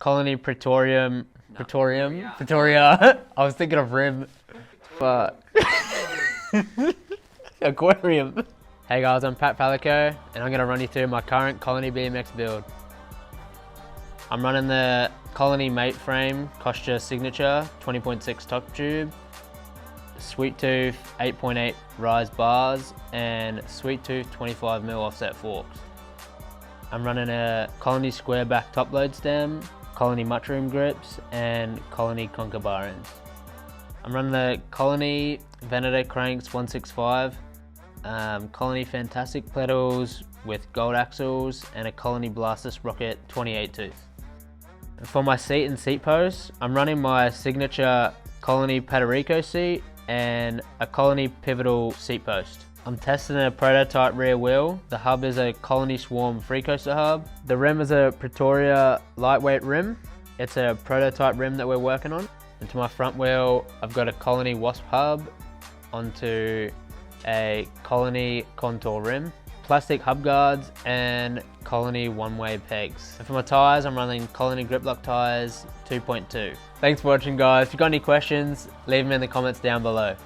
Colony Pretoria. I was thinking of rim. Fuck. Aquarium. Hey guys, I'm Pat Fallico, and I'm gonna run you through my current Colony BMX build. I'm running the Colony Mate Frame Kostya Signature 20.6 top tube, Sweet Tooth 8.8 rise bars, and Sweet Tooth 25mm offset forks. I'm running a Colony Squareback top load stem, Colony mushroom grips, and Colony Konka Barends. I'm running the Colony Venator cranks 165, Colony Fantastic pedals with gold axles, and a Colony Blaster Sprocket 28 tooth. For my seat and seat posts, I'm running my signature Colony Paterico seat and a Colony pivotal seat post. I'm testing a prototype rear wheel. The hub is a Colony Swarm Freecoaster hub. The rim is a Pretoria lightweight rim. It's a prototype rim that we're working on. And to my front wheel, I've got a Colony Wasp hub onto a Colony contour rim, plastic hub guards, and Colony one-way pegs. And for my tyres, I'm running Colony Griplock tyres 2.2. Thanks for watching guys. If you've got any questions, leave them in the comments down below.